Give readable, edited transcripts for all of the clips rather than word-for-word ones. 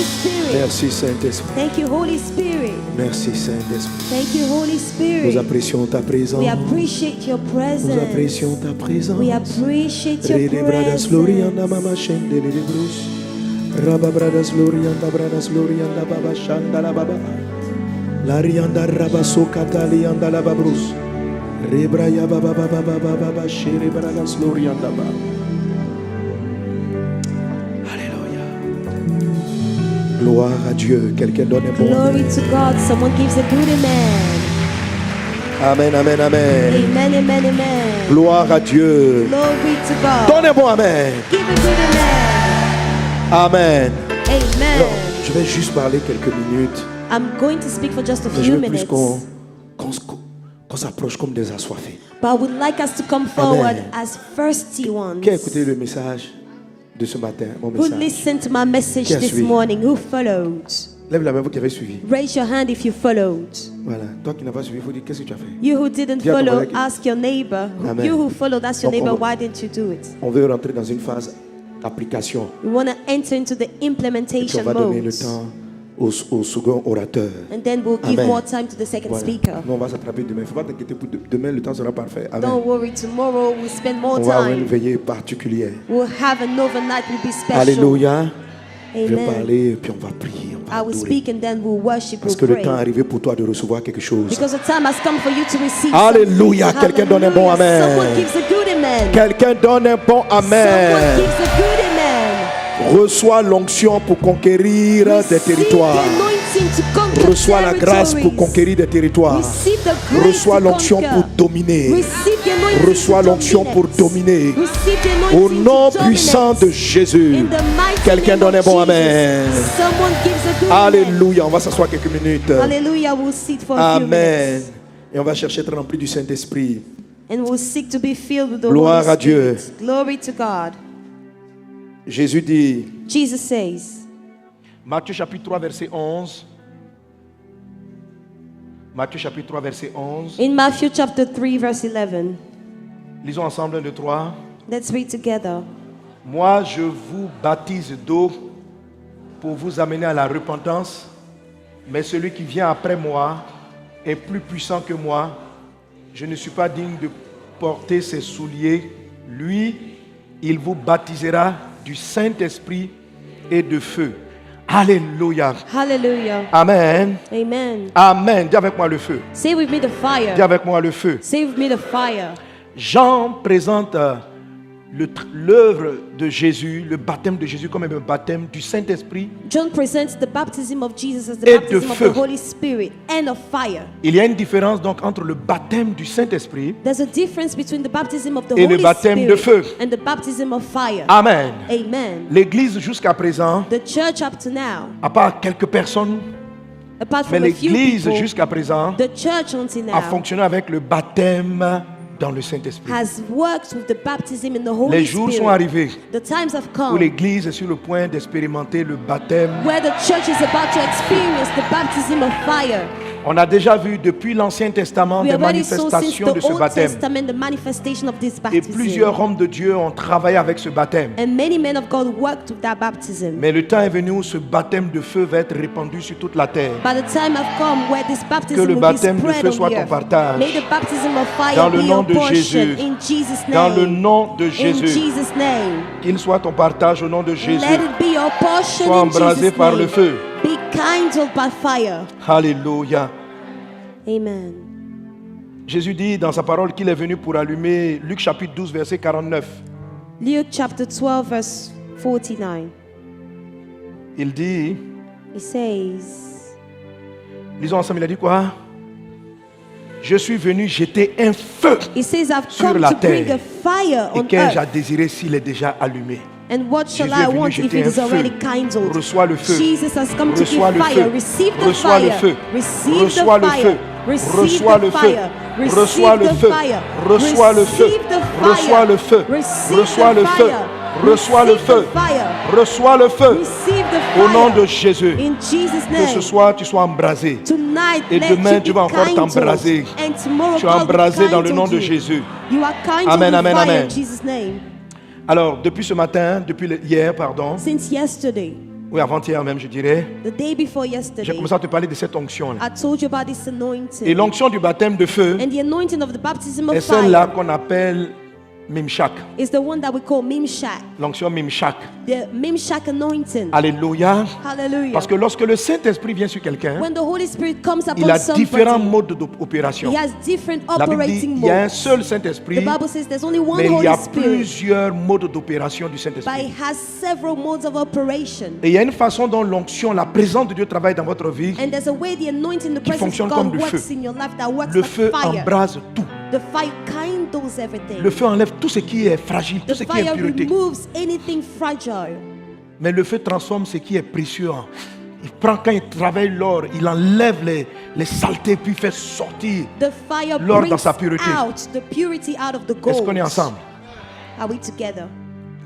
Spirit. Merci Saint-Esprit. Thank you, Holy Spirit. Merci Saint-Esprit. Thank you, Holy Nous Spirit. apprécions ta présence. We appreciate your Nous presence. apprécions ta présence. We appreciate your Rede bradas glorianda presence. mama shendele de brus. Rabba bradas glorianda baba shanda la baba. La rianda rabaso katalianda la babrus. Rebra ya baba baba baba baba shere bradas glorianda ba. Alléluia. Gloire à Dieu. Quelqu'un donne un bon Glory amen. to God. Someone gives a good amen. Amen, amen, amen. Amen, amen, amen. Gloire à Dieu. Glory to God. Donne un bon amen. Give a good amen. Amen. Amen. Alors, je vais juste parler quelques minutes. I'm going to speak for just a Mais je few veux plus minutes. qu'on s'approche comme des assoiffés. But I would like us to come forward Amen. as thirsty ones. Qui a écouté le message de ce matin, mon Who message? listened to my message Qui a this suivi? morning? Who followed? Lève la main, vous qui avez suivi. Raise your hand if you followed. Voilà. Toi qui n'as pas suivi, il faut dire qu'est-ce que tu as fait. You who didn't Dis à ton follow, voisin qui- ask your neighbor. Amen. You who followed, ask your Donc, neighbor, on va- why didn't you do it? On veut rentrer dans une phase d'application. We want to enter into the Et puis on implementation va donner le mode. temps au second orateur. And then we'll give Amen. more time to the second Voilà. speaker. Nous, on va s'attraper demain. Il ne faut pas t'inquiéter pour demain, le temps sera parfait. Amen. Don't worry, tomorrow we'll spend more On va avoir une time. veillée particulière. We'll have an overnight, will be special. Alléluia. Je vais Amen. parler et puis on va prier. On va I will adorer. speak and then we'll worship, Parce we'll que le pray. temps est arrivé pour toi de recevoir quelque chose. Because the time has come for you to receive Alléluia. something. Quelqu'un donne un bon Hallelujah. amen. Someone gives a good amen. Quelqu'un donne un bon Someone amen. gives a good amen. Reçois l'onction pour conquérir des Receive territoires. the anointing to conquer Reçois la grâce pour territories. conquérir des territoires. Receive the grace Reçois to l'onction conquer. pour dominer. Receive the anointing Reçois to l'onction dominate. pour dominer. Receive the Au anointing nom to puissant dominate. de Jésus. In the mighty Quelqu'un name donne un of bon Jesus. amen. Someone gives a good amen. Alléluia. On va s'asseoir quelques minutes. Hallelujah. We'll sit for a few Amen. minutes. Et on va chercher à être rempli du Saint-Esprit. And we'll seek to be filled with the Gloire Holy à Dieu. Spirit. Glory to God. Jésus dit, Jesus says, Matthieu chapitre 3 verset 11. Matthieu chapitre 3 verset 11. in Matthew chapter 3 verse 11. Lisons ensemble 1, 2, 3. Let's read together. Moi, je vous baptise d'eau pour vous amener à la repentance, mais celui qui vient après moi est plus puissant que moi. Je ne suis pas digne de porter ses souliers. Lui, il vous baptisera du Saint-Esprit et de feu. Alléluia. Hallelujah. Amen. Amen. Amen. Dis avec moi le feu. Say with me the Dis fire. avec moi le feu. Say with me the fire. Jean présente l'œuvre de Jésus, le baptême de Jésus comme un baptême du Saint-Esprit. John presents the baptism of Jesus as the Et de baptism of feu. the Holy Spirit and of fire. Il y a une différence donc entre le baptême du Saint-Esprit. There's a difference between the baptism of the Et le Holy baptême de Spirit feu. and the baptism of fire. Amen. Amen. L'Église jusqu'à présent, The church up to now, à part quelques personnes, apart mais from a few l'Église people, jusqu'à présent the church until a now fonctionné avec le baptême dans le Saint-Esprit. has worked with the baptism in the Holy Les jours sont Spirit. arrivés The times have où come l'Église est sur le point d'expérimenter le baptême. where the church is about to experience the baptism of fire. On a déjà vu depuis l'Ancien Testament We des already saw since manifestations the de ce Old baptême. Testament the manifestation of this Et baptism. plusieurs hommes de Dieu ont travaillé avec ce baptême. And many men of God worked with that baptism. Mais le temps est venu où ce baptême de feu va être répandu sur toute la terre. But the time have come where this baptism Que le will be baptême de spread feu on soit the ton earth. partage. May the baptism of fire Dans le be nom your de portion Jésus. in Jesus' name. Dans le nom de In Jésus. Jesus' name. Qu'il soit ton partage au nom de Jésus. Let it be your portion Sois in embrasé Jesus' par name. le feu. Be kindled by fire. Alléluia. Amen. Jésus dit dans sa parole qu'il est venu pour allumer, Luc chapitre 12 verset 49. Luke chapter 12 verse 49. Il dit, He says, lisons ensemble, il a dit quoi? Je suis venu jeter un feu. He says, I've Sur come la to bring terre. a fire Et on qu'ai-je à earth. désirer s'il est déjà allumé? And what shall Jésus est I venu want if jeter it un is already feu. kindled? Reçois le feu. Jesus has come to give Reçois le fire. feu. Receive the Reçois le fire. feu. Receive Reçois the le fire. feu. Receive Reçois the le feu. fire. Reçois Receive le the feu. fire. Reçois le feu. Receive the Reçois le feu. fire. Receive Reçois the le feu. fire. Reçois le Receive feu. the fire. Reçois le feu. Receive the fire. Au nom de Jésus. In Jesus' Que ce name. soir tu sois embrasé. Tonight, Et let demain, you tu be vas encore kindled. t'embraser. And tomorrow, Tu es God will embrasé dans le nom kindle de you. Jésus. You are kindled Amen, with amen, fire amen. in Jesus' name. Alors, depuis ce matin, hier, pardon, Since yesterday, Oui, avant-hier même, je dirais. The day before J'ai yesterday, commencé à te parler de cette onction-là. I told you about this Et anointing. l'onction du baptême de feu And the anointing of the baptism est of celle-là fire qu'on appelle Mimshak. is the one that we call Mimshak. L'onction Mimshak. The Mimshak anointing. Alléluia. Hallelujah. Parce que lorsque le Saint-Esprit vient sur quelqu'un, When the Holy Spirit comes il upon a différents somebody, modes d'opération. he has different La Bible dit operating il y a un modes. seul The Saint-Esprit, Bible says there's only one mais il y Holy a Spirit, plusieurs modes d'opération du but Saint-Esprit. it has several modes of operation. Et il y a une façon dont l'onction, la présence de Dieu travaille dans votre vie. And there's a way the anointing, the presence fonctionne of comme God le works feu. in your life that works Le like feu fire. embrase tout. The fire kindles everything. Le feu enlève tout ce qui est fragile, tout The ce qui est fire impureté. removes anything fragile. Mais le feu transforme ce qui est précieux. Il prend, quand il travaille l'or, il enlève les saletés, puis fait sortir. The fire L'or dans brings sa pureté. out the purity out of the gold. Est-ce qu'on est ensemble? Are we together?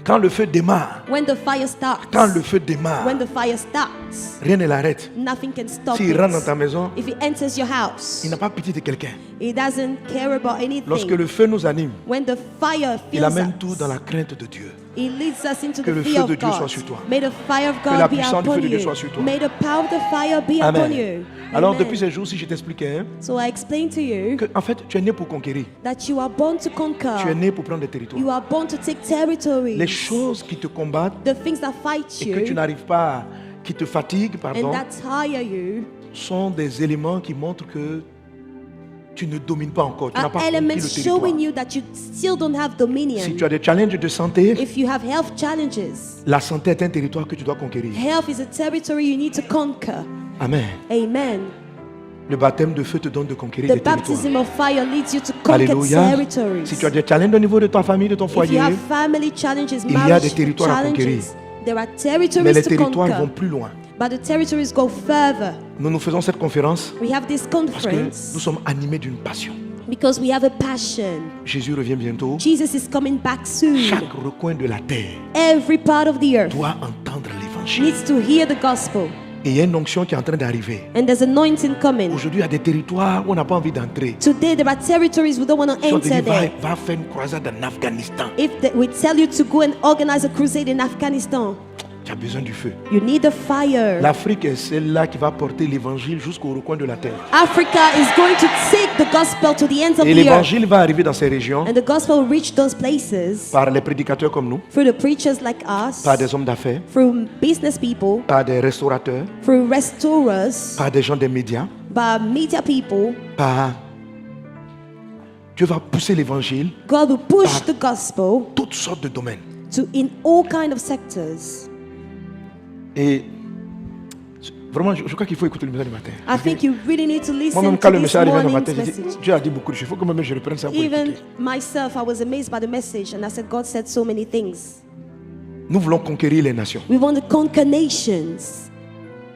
Quand le feu démarre, When the fire starts, quand le feu démarre, when the fire starts, rien ne l'arrête. nothing can stop S'il it. rentre dans ta maison, If he enters your house, il n'a pas pitié de quelqu'un. he doesn't care about anything. Lorsque le feu nous anime, When the fire il fills amène us, tout dans la crainte de Dieu. he leads us into Que the le fear feu de of Dieu God. soit sur toi. May the fire of Que la God be puissance du upon feu de Dieu you. soit sur toi. May the power of the fire be upon Amen. you. Alors Amen. depuis ces jours-ci, je t'expliquais So I explained to you que en fait, tu es né pour conquérir. that you are born to Tu es conquer. né pour prendre des territoires. You are born to take territories. Les choses qui te combattent The things that fight et que tu you n'arrives pas, qui te fatiguent, and pardon, that tire you sont des éléments qui montrent que tu ne domines pas encore. Tu n'as are pas conquis le elements territoire. showing you that you still don't have dominion. Si tu as des challenges de santé, If you have health challenges, la santé est un territoire que tu dois conquérir. health is a territory you need to conquer. Amen. Amen. Le baptême de feu te donne de conquérir The des territoires. baptism of fire leads you to conquer Alléluia. territories. Si tu as des challenges au niveau de ta famille, de ton If you foyer, have family challenges, il y a marriage des territoires à conquérir. challenges, there are mais territories les to territoires vont conquer. plus loin. But the territories go further. Nous faisons cette conférence We have this parce que conference nous sommes animés d'une passion. because we have a passion. Jésus revient bientôt. Jesus is coming back soon. Chaque recoin de la terre Every part of the earth doit entendre l'évangile. needs to hear the gospel. Et il y a une onction qui est en train d'arriver. And there's anointing coming. Aujourd'hui, il y a des territoires où on n'a pas envie d'entrer. Today there are territories we don't want to Si on te enter dit, va, there. va faire une croisade en Afghanistan, We tell you to go and organize a crusade in Afghanistan, tu as besoin du feu. you need a fire. L'Afrique est celle-là qui va porter l'évangile jusqu'au recoin de la terre. Africa is going to take the gospel to the ends of Et the earth. l'évangile va arriver dans ces régions And the gospel will reach those places par les prédicateurs comme nous, through the preachers like us, par des hommes d'affaires, through business people, par des restaurateurs, through restorers, par des gens des médias, by media people. par... Dieu va pousser l'évangile God will push the gospel toutes sortes de domaines. to in all kind of sectors. Et vraiment, je crois qu'il faut écouter le message du matin. I think you really need to listen Moi-même, quand to le this message arrive le matin, morning's j'ai dit, message. Dieu a dit beaucoup de choses. Il faut que moi-même je reprenne ça pour Even écouter. myself, I was amazed by the message, and I said, God said so many things. Nous voulons conquérir les nations. We want to conquer nations.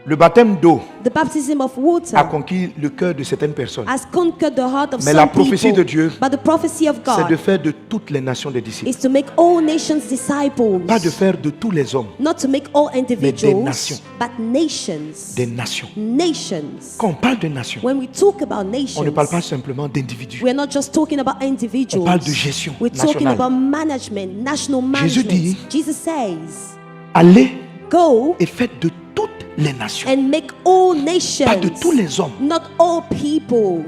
Le baptême d'eau The baptism of a water conquis le cœur de certaines personnes. has conquered the heart of Mais some la prophétie people. de Dieu, But the prophecy of C'est de God faire de toutes les nations des disciples. is to make all nations disciples. Pas de faire de tous les hommes, Not to make all individuals, nations. but nations. des nations. Nations. Quand on parle de nations, When we talk about on ne nations, parle pas simplement d'individus. we're not just talking about individuals. On parle de gestion We're talking nationale. about management, national Jésus management. dit, Jesus says, Allez go et faites de toutes les nations. and make all nations. Pas de tous les hommes. Not all people.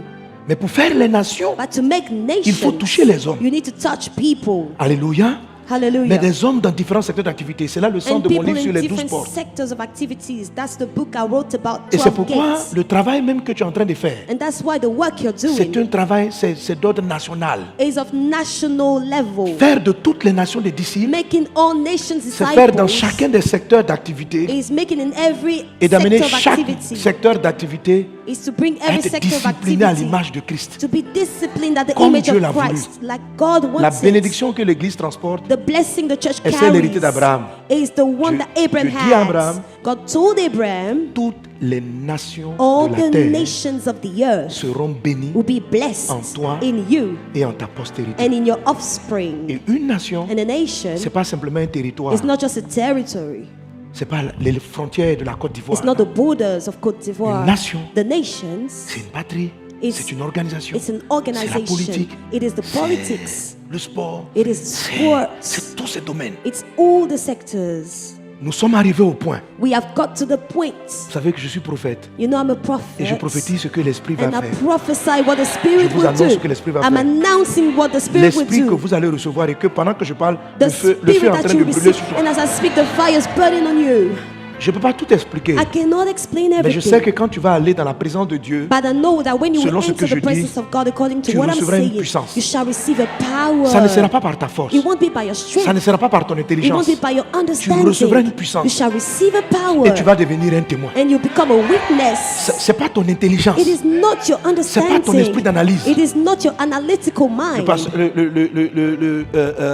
Mais pour faire les nations, But to make nations, il faut toucher les hommes. you need to touch people. Alléluia. Hallelujah. Mais des hommes dans différents secteurs d'activité. C'est là le sens And de mon people livre sur in les 12 different portes. sectors of activities. That's the book I wrote about Et c'est 12 pourquoi gates. le travail même que tu es en train de faire, And that's why the work you're c'est doing un travail, c'est d'ordre national. is of national level. Faire de toutes les nations des disciples, Making all nations c'est faire dans disciples chacun des secteurs d'activité is making in every et d'amener sector of chaque activity. secteur d'activité Is to bring à every être sector of discipliné à activity l'image de Christ. to be disciplined at the Comme image Dieu l'a of voulu. Christ, like God La wants it. bénédiction que l'Église transporte, The blessing the church Et c'est l'hérité carries d'Abraham. is the one Dieu- that Abraham Dieu dit à has. Abraham, God told Abraham, toutes les nations all de la the terre nations of the earth seront bénies will be blessed en toi in you et en ta postérité. and in your offspring. Et une nation, And a nation c'est pas simplement un territoire, is not just a territory. c'est pas les frontières de la Côte d'Ivoire. It's not the borders of Côte d'Ivoire. Une nation. The nations, C'est une patrie, It's- c'est une organisation, it's an c'est la organization. politique, It is the c'est politics. le sport, It is c'est sports. c'est tous ces domaines. It's all the sectors. Nous sommes arrivés au point. We have got to the point. Vous savez que je suis prophète. You know I'm a Et je prophet. prophétise ce que l'Esprit va And I faire. prophesy what the Spirit Je vous will annonce ce que do. l'Esprit va I'm faire. announcing what the Spirit will L'Esprit que do. vous allez recevoir et que pendant que je parle, The le feu est Spirit en that train you de brûler receive. sur toi. And as I speak, the fire is burning on you. Je ne peux pas tout expliquer. I cannot explain Mais je sais que everything. quand tu vas aller dans la présence de Dieu, But I know that when you selon will ce que enter je the presence dis, of God according to tu what I'm recevras une saying, puissance. you shall receive a power. ça ne sera pas par ta force. It won't be by your Ça strength. ne sera pas par ton It intelligence. won't be by your Tu understanding. recevras une You puissance. shall receive a power. Et tu vas devenir un témoin. And you become a witness. Ce n'est pas ton intelligence. It is not your C'est pas ton esprit understanding. d'analyse. It is not your analytical mind.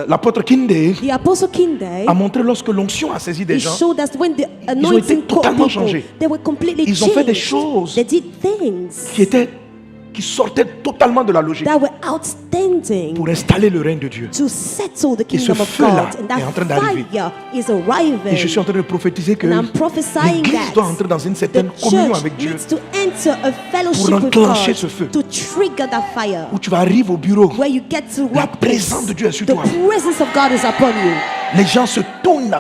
L'apôtre Kinde The Apostle Kinde, a montré lorsque l'onction a saisi des he gens, showed us when the été anointing caught totalement people, changés. they were completely Ils ont fait des changed. choses They did things qui sortaient totalement de la logique that were outstanding pour installer le règne de Dieu. to settle the ce kingdom of feu-là God. And est en train that d'arriver. fire is arriving. Et je suis en train de prophétiser que And I'm prophesying l'Église that doit entrer dans une the certaine communion church avec Dieu, needs to enter a fellowship pour with enclencher God ce feu. to trigger that fire. où tu vas arriver au bureau. Where you get to La workplace, présence de Dieu est sur the toi. presence of God is upon you. Les gens se tournent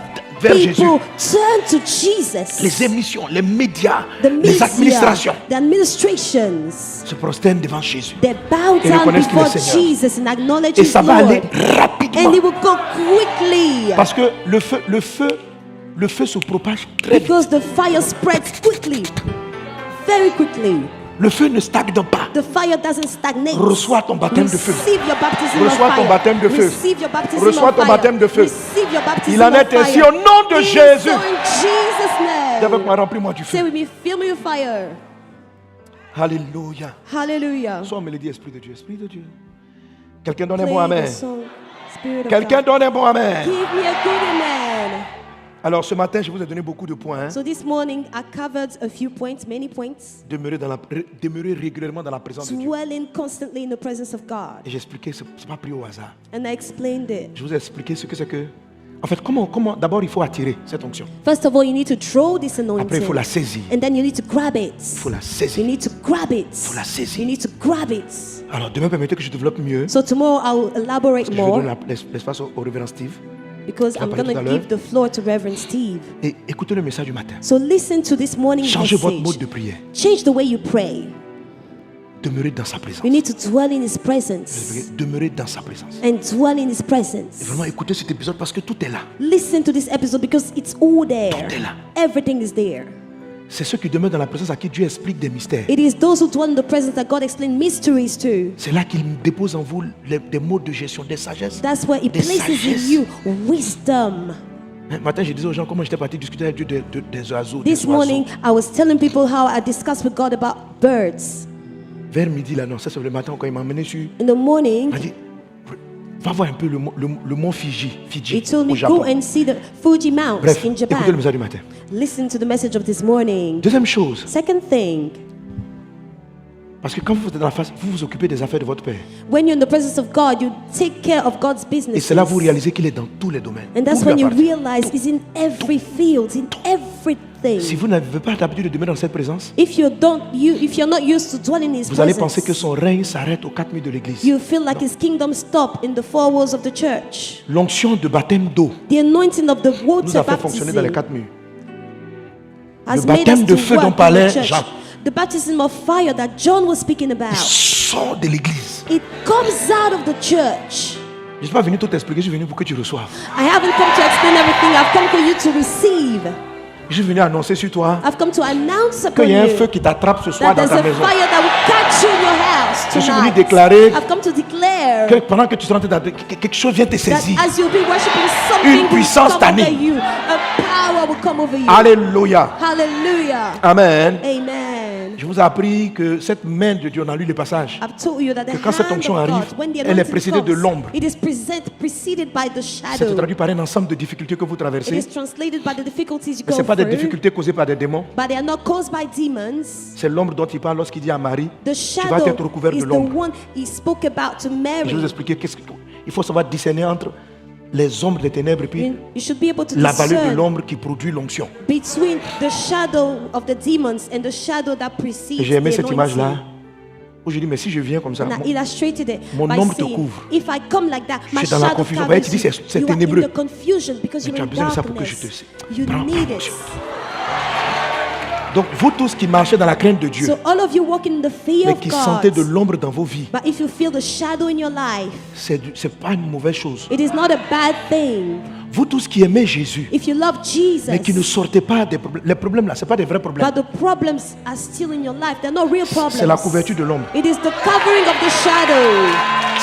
vers Jésus. People turn to Jesus. Les émissions, les médias, The les media, administrations the administrations, se prosternent devant Jésus. they bow Et down reconnaissent qu'il est before Seigneur. Jesus and acknowledge Et His ça va Lord. aller rapidement. And it will go quickly. Parce que le feu se propage très vite. Because the fire spreads quickly. Very quickly. Le feu ne stagne pas. The fire doesn't stagnate. Reçois ton baptême de feu. Receive your baptism Reçois of ton fire. baptême de feu. Receive your baptism Reçois of ton fire. baptême de feu. Receive your baptism Il en of est fire. ainsi au nom de It is Jésus. so in Jesus' name. Dis avec moi, remplis-moi du Say feu. with me, fill me with fire. Alléluia. Hallelujah. Sois me le dit, Esprit de Dieu, Esprit de Dieu. Quelqu'un donne un Play bon the amen. song, Spirit of Quelqu'un God. donne un bon amen. Give me a good amen. Alors ce matin, je vous ai donné beaucoup de points. So this morning I covered a few points, many points. Demeurer régulièrement dans la présence de Dieu. Dwelling constantly in the presence of God. Et j'ai expliqué, ce n'est pas pris au hasard. And I explained it. Je vous ai expliqué ce que c'est que... En fait, comment d'abord il faut attirer cette onction. First of all, you need to throw this anointing. Après, il faut la saisir. And then you need to grab it. Il faut la You saisir. need to grab it. Faut la saisir. You need to grab it. Alors demain, permettez que je développe mieux. So tomorrow I'll elaborate Parce que je donne more l'espace au révérend Steve. because vas I'm parler going tout à to l'heure. give the floor to Reverend Steve. Et écoutez le message du matin. So listen to this morning Changez votre message. mode de prière. Change the way you pray. Demeurez dans sa présence. You need to dwell in His presence. Demeurez dans sa présence. And dwell in His Et presence. vraiment écoutez cet épisode parce que tout est là. Listen to this episode because it's all there. Tout est là. Everything is there. C'est ceux qui demeurent dans la présence à qui Dieu explique des mystères. It is those who dwell in the presence that God explains mysteries to. C'est là qu'il dépose en vous des modes de gestion, des sagesses. That's where He Des places sagesses. in you wisdom. Un matin, je disais aux gens comment j'étais parti discuter avec Dieu des oiseaux. This Des morning, oiseaux. I was telling people how I discussed with God about birds. Vers midi, là, non, ça c'est le matin quand il m'a emmené sur. In the morning, Il m'a dit, va voir un peu le mont Fidji, He told au me, Japon. go and see the Fuji Mount Bref, in écoutez le Japan. message du matin. Listen to the message of this morning. Deuxième chose, Second thing, parce que quand vous êtes dans la face, vous vous occupez des affaires de votre Père. when you're in the presence of God, you take care of God's Et business. c'est là que vous réalisez qu'il est dans tous les domaines. And that's Tout when lui you appartient. realize He's in every field, in everything. Si vous n'avez pas l'habitude de demeurer dans cette présence, If you're not used to dwelling in His vous allez penser que presence, son règne s'arrête aux 4 murs de l'église. you feel like His kingdom stop in the four walls of the church. L'onction de baptême d'eau The anointing of the nous water a fait fonctionner dans les baptism 4 murs. has Le made baptême us de to feu work dont in the parlait church. Jean. The baptism of fire that John was speaking about. Sors de l'église. It comes out of the church. Je ne suis pas venu tout t'expliquer, je suis venu pour que tu reçoives. I haven't come to explain everything. I've come for you to receive. Je suis venu annoncer sur toi I've come to announce upon qu'il y a un you feu qui t'attrape ce soir that dans there's ta a maison. fire that will catch you in your house Je suis venu tonight. déclarer I've come to declare que pendant que tu seras en train de... quelque chose vient te that saisir. as you'll be worshiping, something will puissance come over t'anime. you. A power will come over you. Alléluia. Hallelujah. Amen. Amen. Je vous ai appris que cette main de Dieu, on a lu le passage. I've told you that the Que quand cette hand onction of God, arrive, when the elle est anointing précédée de comes, l'ombre. it is preceded by the Ça se shadow. traduit par un ensemble de difficultés que vous It traversez. is translated by the difficulties you Mais ce go n'est pas des through, difficultés causées par des démons. but they are not caused by demons. C'est l'ombre dont il parle lorsqu'il dit à Marie, The tu vas être shadow recouvert is de the l'ombre. one he spoke about to Et je vais vous Mary. expliquer il faut savoir discerner entre les ombres des ténèbres et puis You should be able to la vallée de discern l'ombre qui produit l'onction. between the shadow of the demons and the shadow that Et precedes j'ai aimé the cette image-là. anointing. Où je dis, mais si je viens comme ça, And I illustrated it mon by ombre te saying, couvre. if I come like that, my Je suis dans la shadow confusion. covers Tu dis, you. c'est You are in ténébreux. the confusion because Mais you're tu as in besoin de ça pour que je darkness. te You prends need it. promotion. Donc, vous tous qui marchez dans la crainte de Dieu, So all of you walking in the fear mais of qui sentez de God, l'ombre dans vos vies, but if you feel the shadow in your life, c'est pas une mauvaise chose. it is not a bad thing. Vous tous qui aimez Jésus, If you love Jesus, mais qui ne sortez pas des problèmes. Les problèmes là, ce pas des vrais problèmes. but the problems are still in your life, they're not real problems. C'est la couverture de l'ombre. It is the covering of the shadow.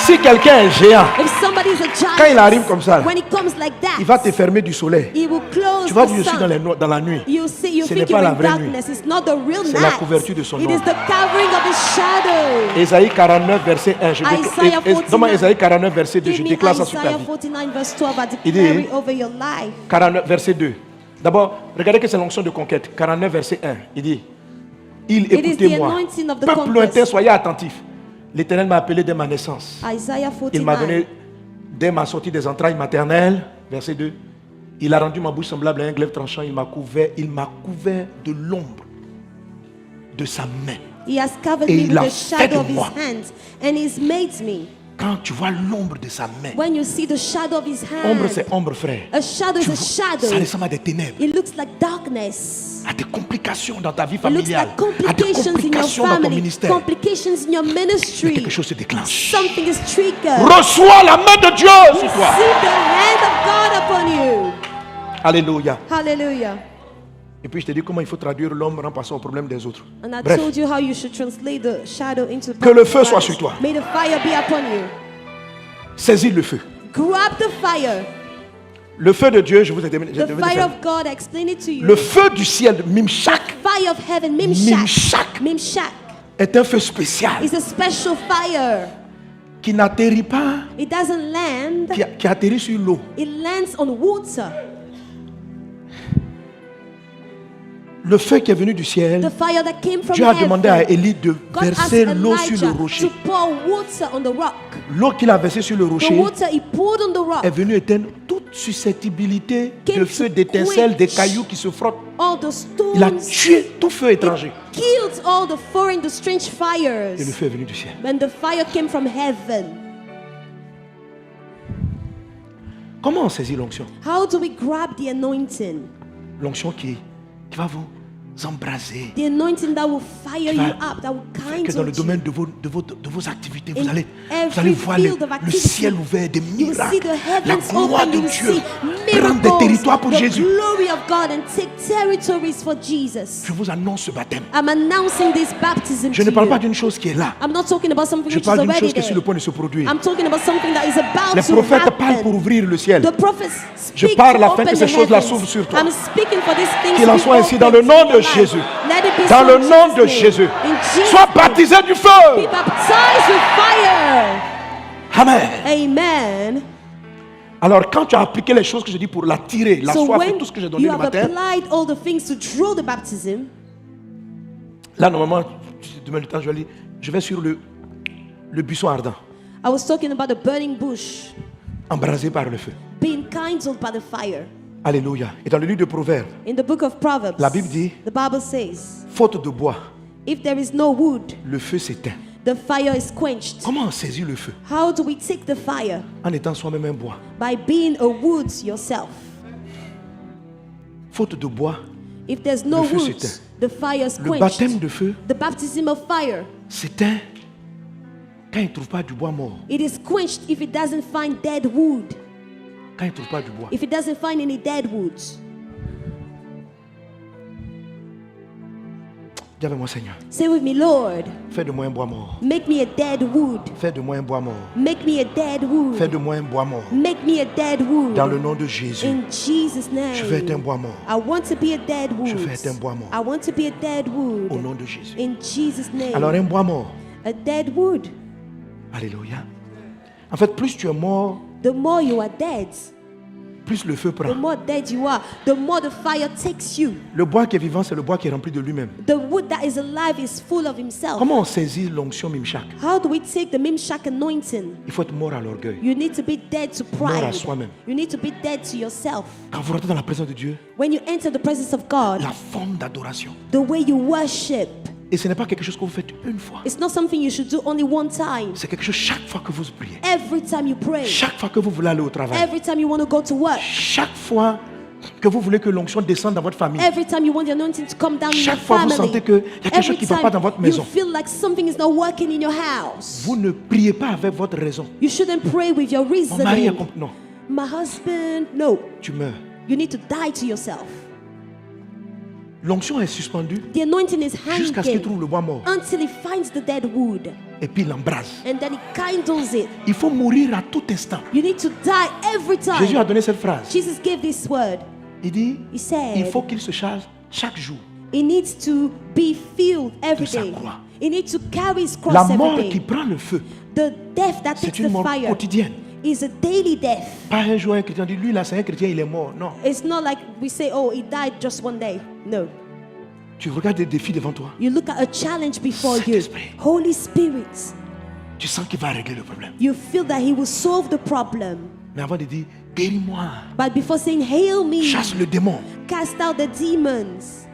Si quelqu'un est géant, If somebody is a quand il giant, arrive comme ça, when it comes like that, il va te fermer du soleil. he will close Tu vas the dire, je suis sun. dans la nuit. You see, you Ce think n'est pas you're la in vraie nuit. darkness. It's not the real C'est la night. couverture de son It is ombre. the covering of his shadow. Ésaïe 49, verset 1. Isaiah 49. Donne-moi Ésaïe 49, verset 2. Je Give me déclare ça sur ta Isaiah vie. 49 verse 12. I Il dit- declare it over your life. 49, verset 2. D'abord, regardez que c'est l'onction de conquête. 49, verset 1. Il dit, It is the écoutez-moi. anointing of the Peuple conquest. lointain, soyez attentifs. L'Éternel m'a appelé dès ma naissance. Isaiah Il m'a 49. donné dès ma sortie des entrailles maternelles. Verset 2. Il a rendu ma bouche semblable à un glaive tranchant. Il m'a couvert de l'ombre de sa main. He has covered Et me il with a the fait shadow de of his moi. hands, and he's made me. Quand tu vois l'ombre de sa main, When you see the shadow of his ombre hand, c'est ombre, frère. a shadow is Tu a vois, shadow. ça ressemble à des ténèbres, It looks like darkness. à des complications dans ta vie It looks familiale, like à des complications in your complications dans ton family, ministère. complications in your Mais ministry. quelque chose se déclenche. Something is triggered. Reçois la main de Dieu sur Receive toi. the hand of God upon you. Alléluia. Hallelujah. Et puis je te dis comment il faut traduire l'ombre en passant au problème des autres. And I Bref, told you how you should translate the shadow into the Que le feu of soit Christ. sur toi. May the fire be upon you. saisis le feu. Grab the fire. Le feu de Dieu, je vous ai demandé. The fire of God, I explain it to you. Le feu du ciel, Mimshak, Fire of heaven, Mimshak. Mimshak est un feu spécial is a special fire. qui n'atterrit pas, It doesn't land. qui atterrit sur l'eau. It lands on water. Le feu qui est venu du ciel, The fire that came from Dieu a demandé à heaven. Élie de God verser asked l'eau sur le Elijah rocher. to pour water on the rock. L'eau qu'il a versée sur le The rocher water he poured on the rock. est venue éteindre toute susceptibilité Came de feu, to d'étincelles, des quench cailloux qui se frottent. All the Il a stones. tué tout feu étranger. Killed all the foreign, the strange Et le fires. feu est venu du ciel. When the fire came from heaven. Comment on saisit l'onction? How do we grab the anointing? L'onction qui va vous embraser. The anointing that will fire Qui va you up, that will faire que kind dans le of you. domaine de vos activités, In vous allez every voir field of le activity, ciel ouvert, des You will see miracles. the La heavens gloire open. de You will Dieu see prendre des miracles, territoires pour the Jésus. glory of God, and take territories for Jesus. Je vous annonce ce baptême. I'm announcing this baptism Je to ne parle you. pas d'une chose qui est là. I'm not talking about something Je which is parle d'une already chose qui est sur le there. point de se produire. I'm talking about something that is about Les to prophètes parlent pour happen. ouvrir le ciel. The prophets speak parle to afin que open ces the choses-là heavens. s'ouvrent sur toi. I'm speaking for these things Qu'il en to be soit ainsi opened dans le nom in de your life. Jésus. Let it be Dans so le in nom de Jesus' Jésus. name. In Jesus' Sois name. baptisé du Be feu. baptized with fire. Amen. Amen. Alors quand tu as appliqué les choses que je dis pour l'attirer, la So soif et when tout ce que j'ai donné you le have matin, applied all the things to draw the baptism, là normalement, demain du temps, je vais sur le buisson ardent, I was talking about the burning bush embrasé par le feu. being kindled by the fire. Alléluia. Et dans le livre de Proverbes, In the book of Proverbs, la Bible dit, the Bible says, faute de bois, if there is no wood, le feu s'éteint. the fire is quenched. Comment on saisit le feu? How do we take the fire? En étant soi-même un bois. By being a wood yourself. Faute de bois, If there's no Le feu wood, s'éteint. the fire is le baptême quenched. de feu The baptism of fire, s'éteint quand il ne trouve pas du bois mort. it is quenched if it doesn't find dead wood. Quand il ne trouve pas du bois. If it doesn't find any dead wood. Dis avec moi, Seigneur, Say with me, Lord, fais de moi un bois mort. make me a dead wood. Fais de moi un bois mort. Make me a dead wood. Fais de moi un bois mort. Make me a dead wood. Dans le nom de Jésus. In Jesus' name. Je veux être un bois mort. I want to be a dead wood. Je veux être un bois mort. I want to be a dead wood. Au nom de Jésus. In Jesus' name. Alors un bois mort. A dead wood. Alléluia. En fait, plus tu es mort, The more you are dead, plus le feu the prend. more dead you are, the more the fire takes you. Le bois qui est vivant, c'est le bois qui est rempli de lui-même. The wood that is alive is full of himself. Comment on saisit l'onction Mimshak? How do we take the Mimshak anointing? Il faut être mort à l'orgueil. You need to be dead to Mort à pride. soi-même. You need to be dead to yourself. Quand vous rentrez dans la présence de Dieu, When you enter the presence of God, la forme d'adoration, the way you worship, Et ce n'est pas quelque chose que vous faites une fois. It's not something you should do only one time. C'est quelque chose chaque fois que vous priez. Every time you pray. Chaque fois que vous voulez aller au travail. Every time you want to go to work. Chaque fois que vous voulez que l'onction descende dans votre famille. Every time you want the anointing to come down in your Chaque fois vous family. sentez qu'il y a quelque chose qui ne va pas dans votre maison. You feel like something is not working in your house. Vous ne priez pas avec votre raison. You shouldn't pray with your Mon mari a reasoning. compris. Non, My husband, no. tu meurs. You need to die to yourself. L'onction est suspendue The anointing is jusqu'à ce qu'il hanging trouve le bois mort. until he finds the dead wood. Et puis il l'embrase. And then he kindles it. Il faut mourir à tout instant. You need to die every Jésus time. a donné cette phrase. Jesus gave this word. Il dit, He said, il faut qu'il se charge chaque jour. He needs to be filled every De sa day. croix. He needs to carry his La cross mort every qui day. prend le feu, The death that c'est takes une the mort fire quotidienne. is a daily death. Pas un jour un chrétien dit, lui là c'est un chrétien, il est mort. Non. It's not like we say, oh, he died just one day. No. Tu regardes des défis devant toi. You look at a challenge before you. Saint-Esprit. Holy Spirit. Tu sens qu'il va régler le problème. You feel that he will solve the problem. Mais avant de dire, guéris-moi, But before saying, hail me, chasse le démon, cast out the demons,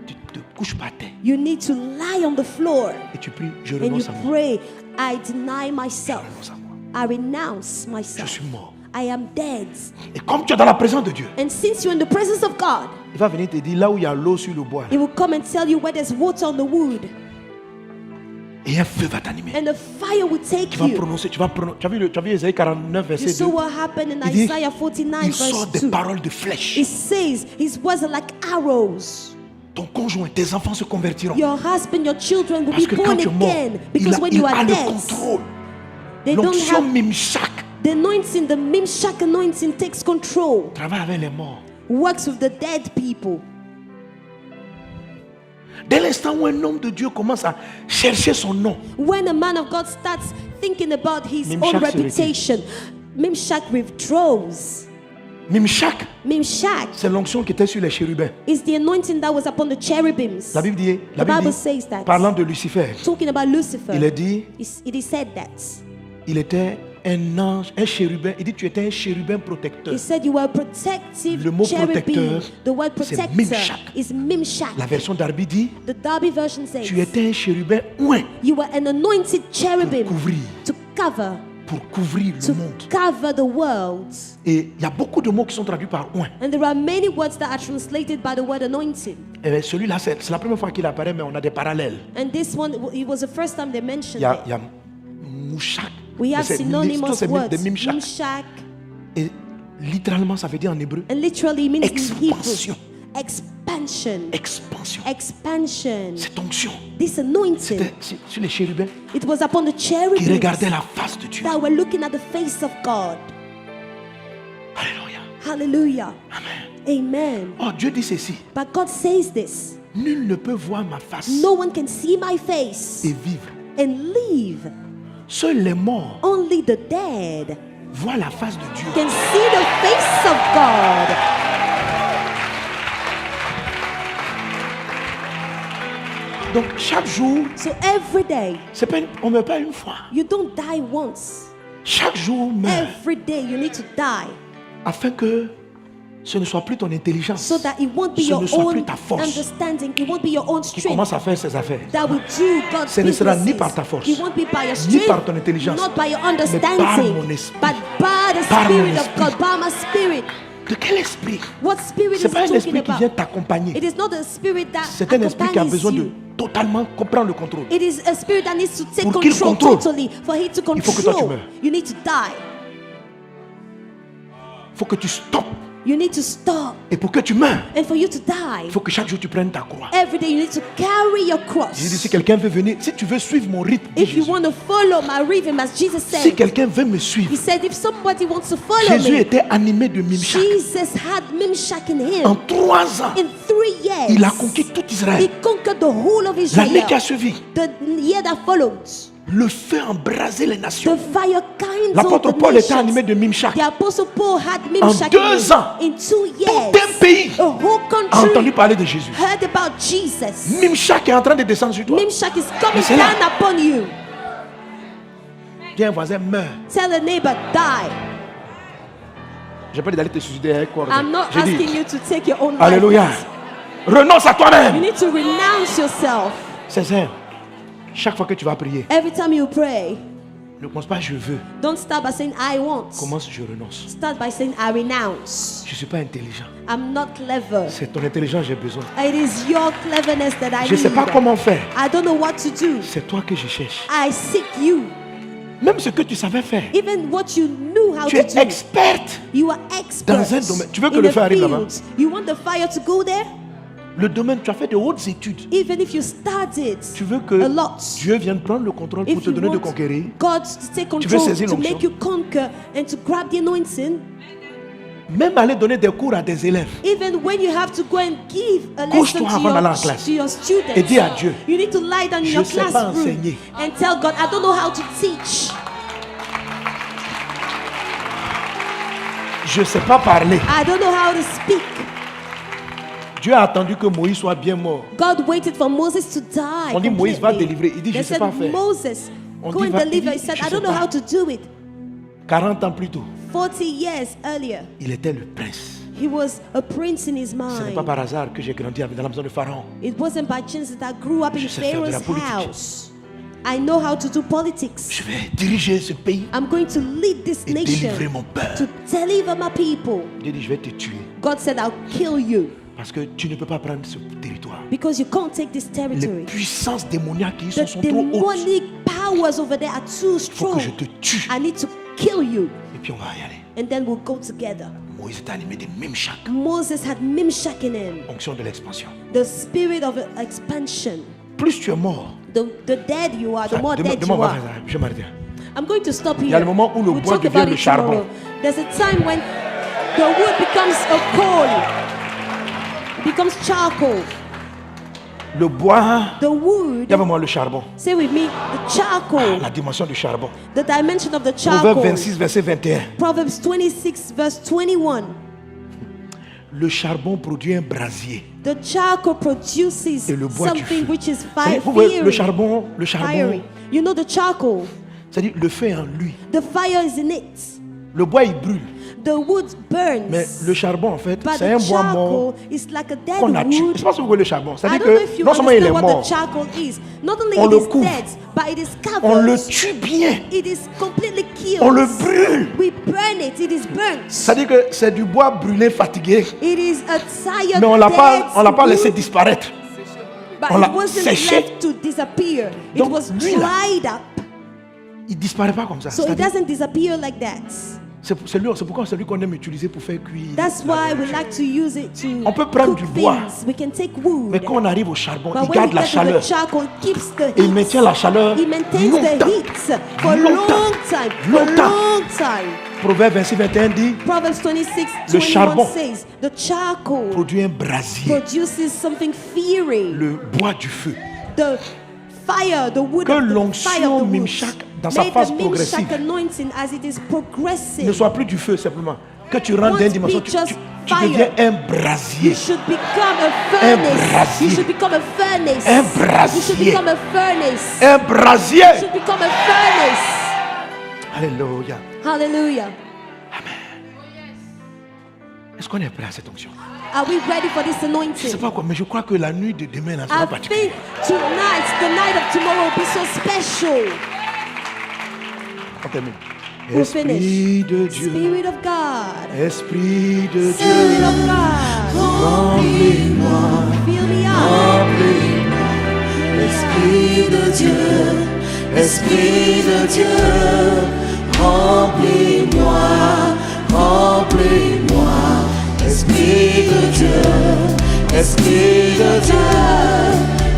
tu te couches par terre you need to lie on the floor et tu pries, je and you renonce à moi. pray, I deny Je myself. renonce à moi. I renounce Je myself. suis mort. I am dead. Et comme tu es dans la présence de Dieu, And since you're in the presence of God, il va venir te dire là où il y a l'eau sur le bois, He will come and tell you where there's water on the wood. et un feu va t'animer. And the fire will take Tu vas you. prononcer, tu as vu Ésaïe 49, You verset 2. saw what happened in Il dit, Isaiah 49 il sort verse des 2. paroles de flèches. It says his words are like arrows. Ton conjoint, tes enfants se convertiront. Your husband, your children will Parce be que quand born tu es mort, again. Because when il you a are le dead, contrôle. they don't L'onction have Mimshak the anointing. The Mimshak anointing takes control. travaille avec les morts. Works with the dead people. Dès l'instant où un homme de Dieu commence à chercher son nom, When a man of God starts thinking about his Mimshak own se retire. reputation, Mimshak withdraws. Mimshak, Mimshak c'est l'onction qui était sur les chérubins. is the anointing that was upon the cherubims. La Bible dit, The Bible says that. parlant de Lucifer, Talking about Lucifer, il a dit, it is said that. il était un ange, un chérubin. Il dit, tu étais un chérubin protecteur. He said you were a protective Le mot cherubim. protecteur, The word c'est protector Mimshak. is Mimshak. La version d'Arbi dit, The Darby version says tu étais un chérubin oint you were an anointed pour cherubim couvrir, to cover le monde. cover the world. Et il y a beaucoup de mots qui sont traduits par oint. And there are many words that are translated by the word anointing. Et celui-là, c'est la première fois qu'il apparaît, mais on a des parallèles. And this one, it was the first time they Il mentioned y a, it. Mouchak. We have C'est synonymous words. de Mimshak. Mimshak. Et littéralement, ça veut dire en hébreu And literally it means in expansion. Hebrew, expansion. Expansion. Expansion. Cette onction, This anointing, c'était sur les chérubins it was upon the qui cherubims regardaient la face de Dieu. that were looking at the face of God. Alléluia. Hallelujah. Amen. Amen. Oh, Dieu dit ceci. But God says this. Nul ne peut voir ma face No one can see my face et vivre. and live. Seuls les morts Only the dead voient la face de Dieu. can see the face of God. Donc chaque jour, So every day, on ne meurt pas une fois. you don't die once. Chaque jour meurt Every day you need to die afin que ce ne soit plus ton intelligence so that it won't be Ce your ne soit own plus ta force understanding, it won't be your own qui strength commence à faire ses affaires. that will do God's Ce ne sera ni businesses. par ta force, It won't be by your ni par strength, ton intelligence, not by your par understanding, mon esprit. but by the Par mon Spirit of esprit. God, by my Spirit. De quel esprit? What Spirit Ce n'est is pas un talking esprit qui vient about? t'accompagner. It is not the Spirit that C'est un esprit qui a besoin accompanies de you. totalement comprendre le contrôle. It is a spirit that needs to take Pour qu'il control contrôle, totally. For He to il faut que toi tu control, meurs. you need to die. Il faut que tu stoppes. You need to stop. Et pour que tu meurs, And for you to die, il faut que chaque jour tu prennes ta croix. every day you need to carry your J'ai dit, si cross. quelqu'un veut venir, si tu veux suivre mon rythme, dis If you Jésus. want to follow my rhythm, as Jesus Si said, quelqu'un veut me suivre, He said, if somebody wants to follow Jésus me, était animé de Mimshak. Jesus had Mimshak in En him. 3 ans, In 3 years, il a conquis tout He Israël. conquered the whole of L'année qui a Israel. suivi, The year that followed, le feu a embrasé les the nations. fire kindled L'apôtre the Paul était nations. animé de Mimshak. The apostle Paul had Mimshak En in 2 him. ans, In 2 years, Tout un pays a whole a entendu country parler de Jésus. heard about Jesus. Mimshak est en train de descendre sur toi. Mimshak is Mais coming c'est là. down upon you. Dis à un voisin, meurs. Tell a neighbor, die. Je n'ai pas dit d'aller te suicider avec quoi. I'm not J'ai dit, asking you to take your own life. Alléluia. Renonce à You toi-même. need to renounce yourself. C'est simple. Chaque fois que tu vas prier, Every time you pray, ne commence pas je veux. don't start by saying I want. Commence je renonce. Start by saying I renounce. Je ne suis pas intelligent. I'm not clever. C'est ton intelligence que j'ai besoin. It is your cleverness that I Je ne sais need. pas comment faire. I don't know what to do. C'est toi que je cherche. I seek you. Même ce que tu savais faire. Even what you knew how Tu to es do. experte. You are expert Dans un domaine. Tu veux que in le a feu arrive là-bas? field. You want the fire to go there? Le domaine, tu as fait de hautes études. Even if you started Tu veux a que lot. Dieu vienne prendre le contrôle pour If te you donner de want conquérir. God to take Tu veux control, saisir to l'onction? make you conquer and to grab the anointing, Même aller donner des cours à des élèves. even when you have to go and give a Couche-toi lesson avant d'aller en classe. to your students, Et dis à Dieu, you need to lie down in je your sais pas classroom enseigner. and tell God, I don't know how to teach. Je ne sais pas parler. I don't know how to speak. Dieu a attendu que Moïse soit bien mort. God waited for Moses to die. On dit Moïse va completely. délivrer. Il dit je They ne sais said, pas faire. Moses, On go dit, and va- deliver. il He dit, said, je I sais don't know pas. how to do it. 40 ans plus tôt, 40 years earlier, il était le prince. he was a prince in his Ce n'est pas mind. par hasard que j'ai grandi dans la maison de Pharaon. It wasn't by chance that I grew up in Je sais faire de la Pharaoh's politique. house. I know how to do politics. Je vais diriger ce pays I'm going to lead this et nation délivrer mon peuple. to deliver my people. Dieu dit je vais te tuer God said, I'll kill you parce que tu ne peux pas prendre ce territoire. because you can't take this Les territory. puissances démoniaques qui y The sont trop hautes. demonic powers over there are too Il faut strong. que je te tue. I need to kill you, Et puis on va y aller. and then we'll go together. Moïse était animé de Mimshak, Moses had Mimshak in him, onction de l'expansion. the spirit of expansion. Plus tu es mort, The dead you are, the ça, more demain, dead demain, you on va are. faire ça. Je vais m'arrêter. I'm going to stop Il y a here. le moment où le We'll bois talk devient about le it charbon. tomorrow. There's a time when the wood becomes a coal. It becomes charcoal. Le bois, The wood, il y a vraiment le charbon. say with me, the charcoal, La dimension du charbon. the dimension of the Proverbe charcoal. 26, verset 21. Proverbs 26, verse 21. Le charbon produit un brasier. The charcoal produces Et le bois du something feu. which is C'est-à-dire, vous voyez, le fiery. charbon, Fiery. You know the charcoal, c'est-à-dire le feu est en lui. the fire is in it. Le bois, il brûle. The wood burns. Mais le charbon, en fait, But c'est un the bois mort charcoal is like a dead qu'on a tué. Je ne wood. sais pas si vous voyez le charbon. I C'est-à-dire don't know if que you non seulement il est understand what mort, the charcoal is. Not only On it le is couvre. dead, but it is on le covered. tue bien. It is completely killed. On le brûle. We burn it. It is burnt. C'est-à-dire que c'est du bois brûlé, fatigué. It is a tired Mais on l'a dead pas laissé wood, disparaître. but on l'a it wasn't séché. left to disappear. It Donc, was lui, là, dried up. Il ne disparaît pas comme ça. So it C'est-à-dire, doesn't disappear like that. c'est pourquoi c'est lui qu'on aime utiliser pour faire cuire. That's la why we nourriture. like to use it to On peut prendre cook du bois. things. We can take wood. Mais quand on arrive au charbon, But il when garde we la get to chaleur. the charcoal, it keeps the Et il heat. maintient la chaleur He maintains the longtemps. heat for a Longtemps. long time. For a Longtemps. long time. Proverbe 26, 21 dit Proverbs 26, Le 21 charbon says, the charcoal produit un brasier, produces something fiery. le bois du feu. The fire, the wood Que of the fire l'onction of the wood. Mimshak, dans sa May phase the progressive, Mimshak anointing as it is ne progressive. soit plus du feu simplement. Que tu rentres Won't dans une dimension, be tu just deviens fire. un brasier. You should become a furnace. brasier. You should become a furnace. Un You should brasier. become a furnace. Un brasier. You should become a furnace. Alléluia. Hallelujah. Est-ce qu'on est prêt à cette onction? Are we ready for this Je ne sais anointing? pas quoi, mais je crois que la nuit de demain là, I sera particulière. think tonight, the night of tomorrow will be so special. On termine. We'll Esprit finish. de Dieu, Spirit of God. Esprit de Spirit Dieu, of God. remplis-moi, Fill me up. remplis-moi. Esprit de Dieu, Esprit de Dieu, remplis-moi, remplis-moi. Esprit de Dieu, Esprit de Dieu,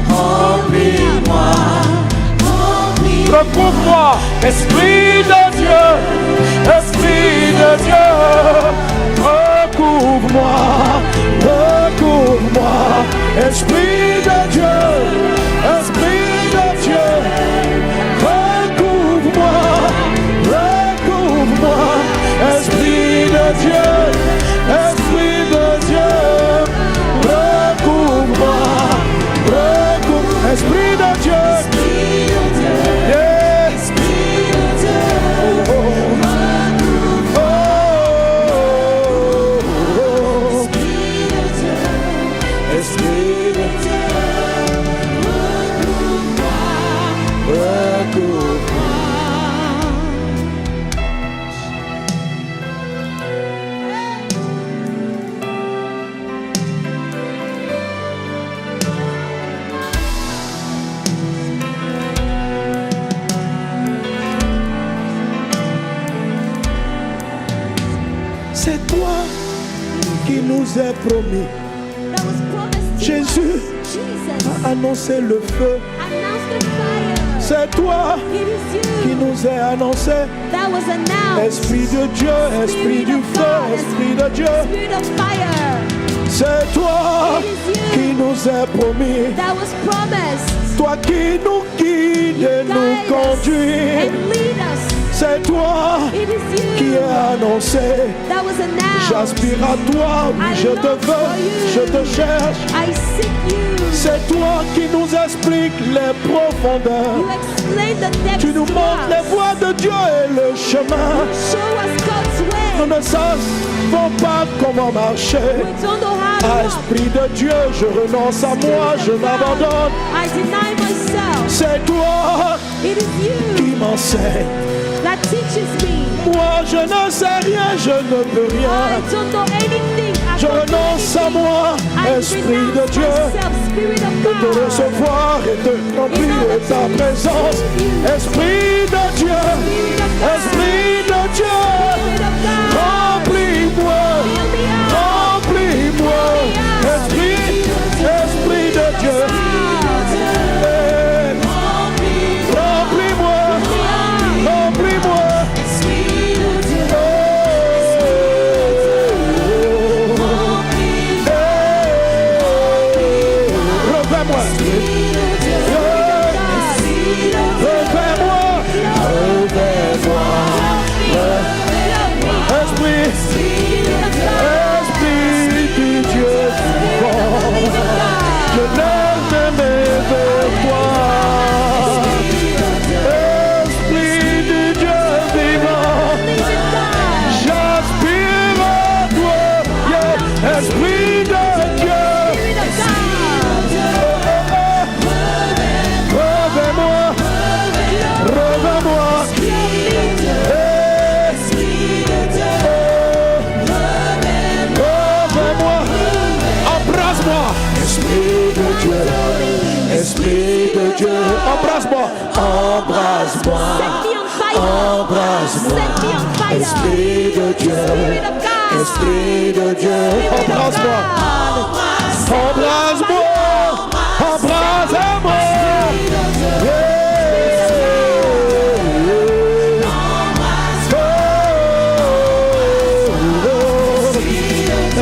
remplis-moi, remplis-moi. Recouvre-moi, Esprit de Dieu, Esprit de Dieu, recouvre-moi, recouvre-moi, Esprit de Dieu, Esprit de Dieu, recouvre-moi, recouvre-moi, Esprit de Dieu, Esprit de Dieu, recouvre-moi, recouvre-moi, Esprit de Dieu, yeah. Oh, oh, oh, oh. nous est promis. that was promised to Jésus us. Jesus a annoncé le feu. announced the fire. C'est toi It is qui you nous est annoncé. that was announced. Esprit de Dieu, Esprit du feu, Esprit de Dieu. Spirit of fire C'est toi qui nous est promis. that was promised. Toi qui nous guides et nous Guide us conduis. and lead us. C'est toi It is qui you est annoncé. that was announced. J'aspire à toi, oui, je te veux, je te cherche. I seek you. C'est toi qui nous explique les profondeurs. You explain the depths Tu nous to montres les us. voies de Dieu et le chemin. Show us God's Nous way. ne savons pas comment marcher. We don't know how to Ah, walk. Esprit de Dieu, je renonce à moi, je m'abandonne. I deny myself. C'est toi It is qui you m'enseigne. that teaches me. Moi, je ne sais rien, je ne peux I rien. don't know anything. I Je don't know renonce à anything. moi, I Esprit de renounce Dieu, myself, Spirit of de te God. recevoir et de remplir ta présence. Esprit de Dieu, Esprit de Dieu, Spirit of God. remplis-moi, remplis-moi. Esprit de Dieu, remplis-moi, remplis-moi. Refais-moi, Esprit, Esprit du Dieu vivant, je lève mes vers toi. Esprit du Dieu vivant, j'aspire à toi, yeah. Esprit de Dieu. Reviens-moi, reviens-moi. Reviens-moi, embrasse-moi. Esprit de Dieu, Esprit de Dieu, embrasse-moi, embrasse-moi, embrasse-moi. Esprit de Dieu, Esprit de Dieu, embrasse-moi, embrasse-moi, embrasse-moi.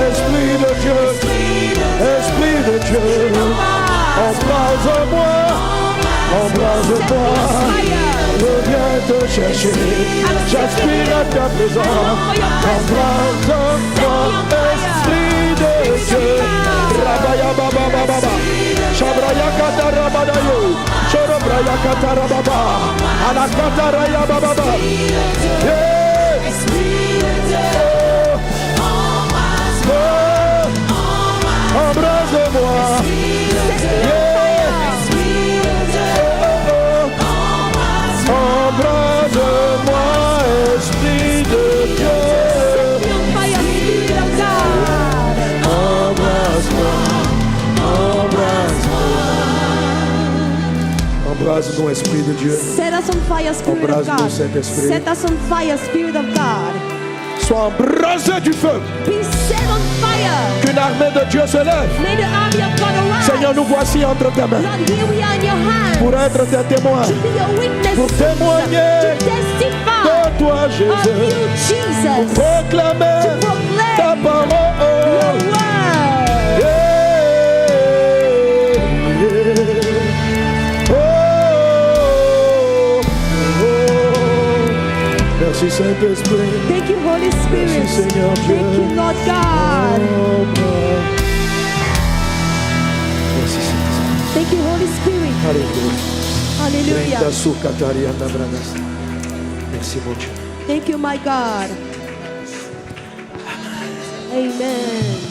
Esprit de Dieu, Esprit de Dieu, embrase-moi, embrase-moi, reviens te chercher, j'aspire à ta présence, embrase-moi, Esprit de Dieu, Rabaya Baba Baba, Shabraya Katarabadayo, Shorobraya Katarababa, Anakataraya Baba, embrase-moi, embrase-moi, Esprit de Dieu, embrase-moi, embrase-moi, embrase-nous, Esprit de Dieu, Set us on fire, Spirit of Embrase-nous, God. Saint-Esprit. Set us on fire, Spirit of God. sois embrasé du feu, Be set on fire. qu'une armée de Dieu se lève. May the army of God arise. Seigneur, nous voici entre tes mains, Lord, here we are in your hands. pour être tes témoins, To be your witnesses. pour témoigner To testify de toi, of Jésus, you, Jesus. proclamer To proclaim ta your parole. word. Merci Saint-Esprit. Thank you, Holy Spirit. Merci Seigneur Dieu. Thank you, Lord God. Merci Saint-Esprit. Thank you, Holy Spirit. Alléluia. Hallelujah. Merci mon Dieu. Thank you, my God. Amen.